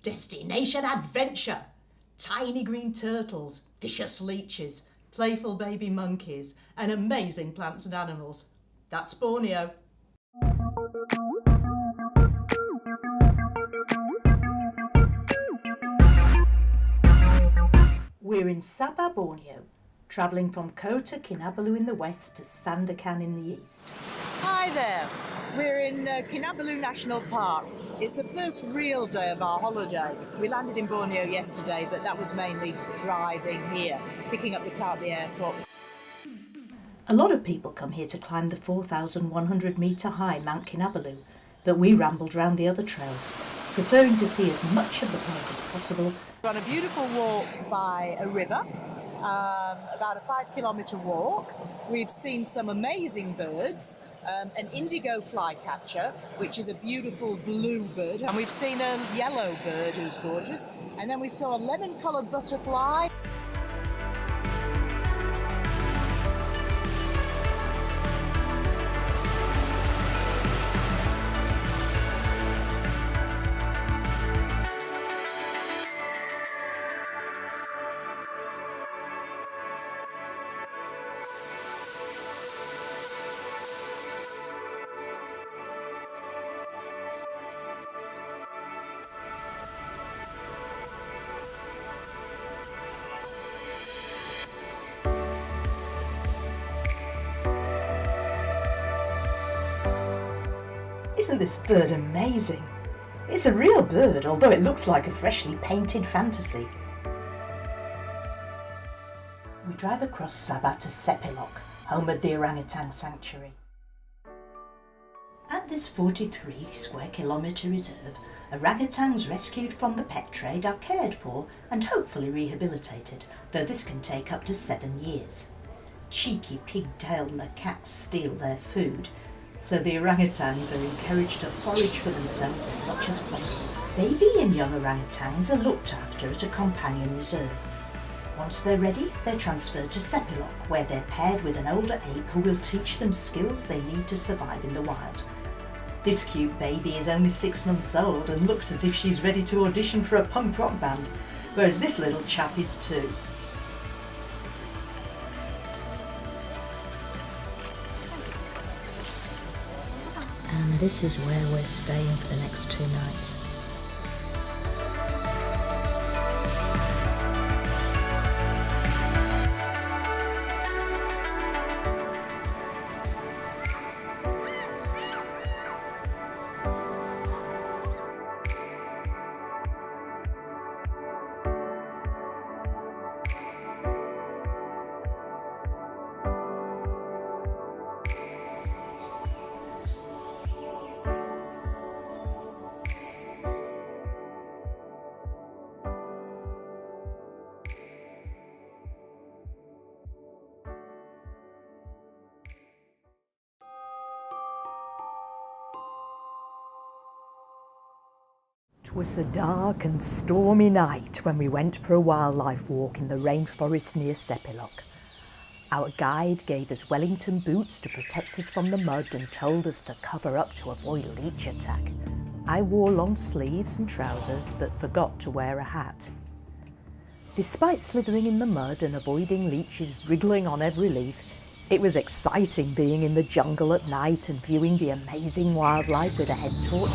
Destination adventure! Tiny green turtles, vicious leeches, playful baby monkeys, and amazing plants and animals. That's Borneo. We're in Sabah, Borneo, travelling from Kota Kinabalu in the west to Sandakan in the east. Hi there, we're in Kinabalu National Park. It's the first real day of our holiday. We landed in Borneo yesterday, but that was mainly driving here, picking up the car at the airport. A lot of people come here to climb the 4,100 metre high Mount Kinabalu, but we rambled round the other trails, preferring to see as much of the park as possible. We're on a beautiful walk by a river, about a 5-kilometre walk. We've seen some amazing birds, an indigo flycatcher, which is a beautiful blue bird, and we've seen a yellow bird who's gorgeous, and then we saw a lemon-coloured butterfly. Isn't this bird amazing? It's a real bird, although it looks like a freshly painted fantasy. We drive across Sabah to Sepilok, home of the orangutan sanctuary. At this 43 square kilometre reserve, orangutans rescued from the pet trade are cared for and hopefully rehabilitated, though this can take up to 7 years. Cheeky pig-tailed macaques steal their food, so the orangutans are encouraged to forage for themselves as much as possible. Baby and young orangutans are looked after at a companion reserve. Once they're ready, they're transferred to Sepilok, where they're paired with an older ape who will teach them skills they need to survive in the wild. This cute baby is only 6 months old and looks as if she's ready to audition for a punk rock band, whereas this little chap is too. And this is where we're staying for the next 2 nights. It was a dark and stormy night when we went for a wildlife walk in the rainforest near Sepilok. Our guide gave us Wellington boots to protect us from the mud and told us to cover up to avoid leech attack. I wore long sleeves and trousers but forgot to wear a hat. Despite slithering in the mud and avoiding leeches wriggling on every leaf, it was exciting being in the jungle at night and viewing the amazing wildlife with a head torch.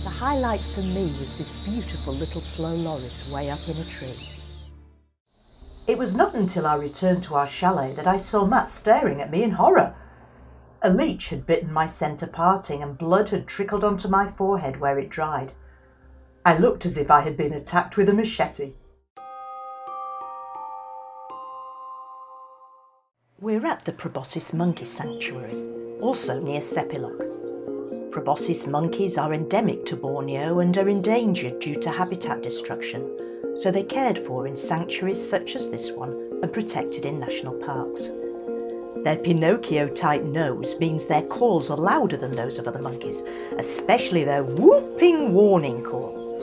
The highlight for me was this beautiful little slow loris way up in a tree. It was not until I returned to our chalet that I saw Matt staring at me in horror. A leech had bitten my centre parting and blood had trickled onto my forehead where it dried. I looked as if I had been attacked with a machete. We're at the proboscis monkey sanctuary, also near Sepilok. Proboscis monkeys are endemic to Borneo and are endangered due to habitat destruction, so they're cared for in sanctuaries such as this one and protected in national parks. Their Pinocchio-type nose means their calls are louder than those of other monkeys, especially their whooping warning calls.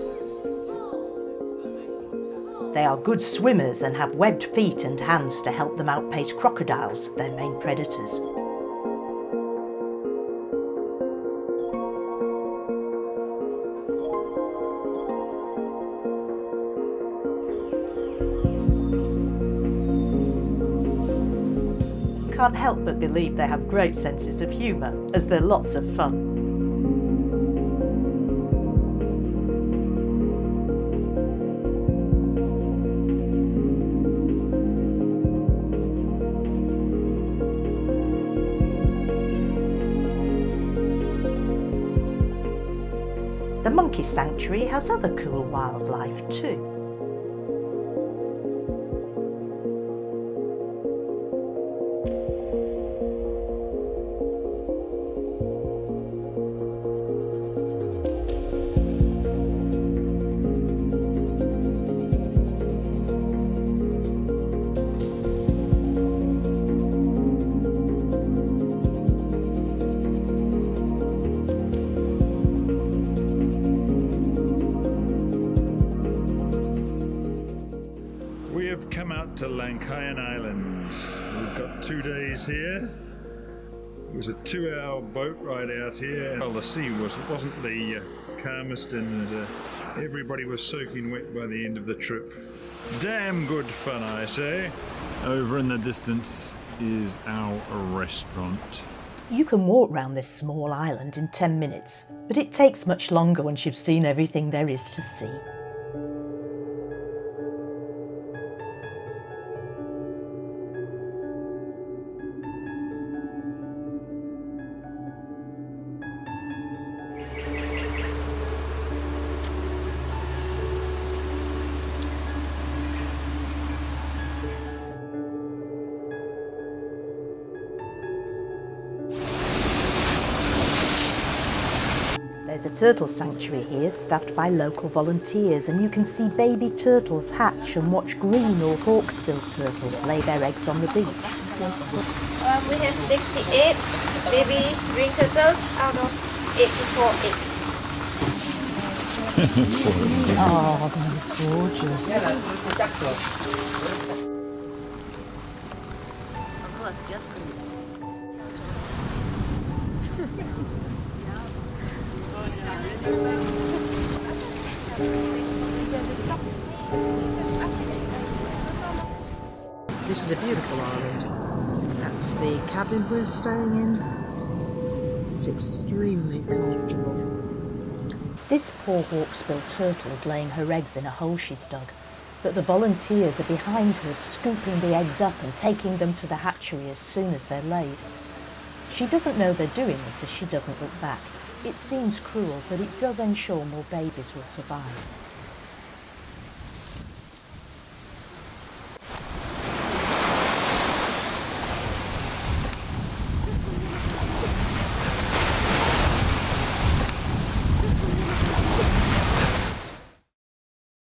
They are good swimmers and have webbed feet and hands to help them outpace crocodiles, their main predators. Can't help but believe they have great senses of humour, as they're lots of fun. The monkey sanctuary has other cool wildlife too. We have come out to Lankayan Island. We've got 2 days here. It was a 2-hour boat ride out here. Well, the sea wasn't the calmest, and everybody was soaking wet by the end of the trip. Damn good fun, I say. Over in the distance is our restaurant. You can walk round this small island in 10 minutes, but it takes much longer once you've seen everything there is to see. There's a turtle sanctuary here staffed by local volunteers, and you can see baby turtles hatch and watch green or hawksbill turtles lay their eggs on the beach. We have 68 baby green turtles out of 84 eggs. Oh, they're gorgeous. This is a beautiful island. That's the cabin we're staying in. It's extremely comfortable. This poor hawksbill turtle is laying her eggs in a hole she's dug, but the volunteers are behind her, scooping the eggs up and taking them to the hatchery as soon as they're laid. She doesn't know they're doing it as she doesn't look back. It seems cruel, but it does ensure more babies will survive.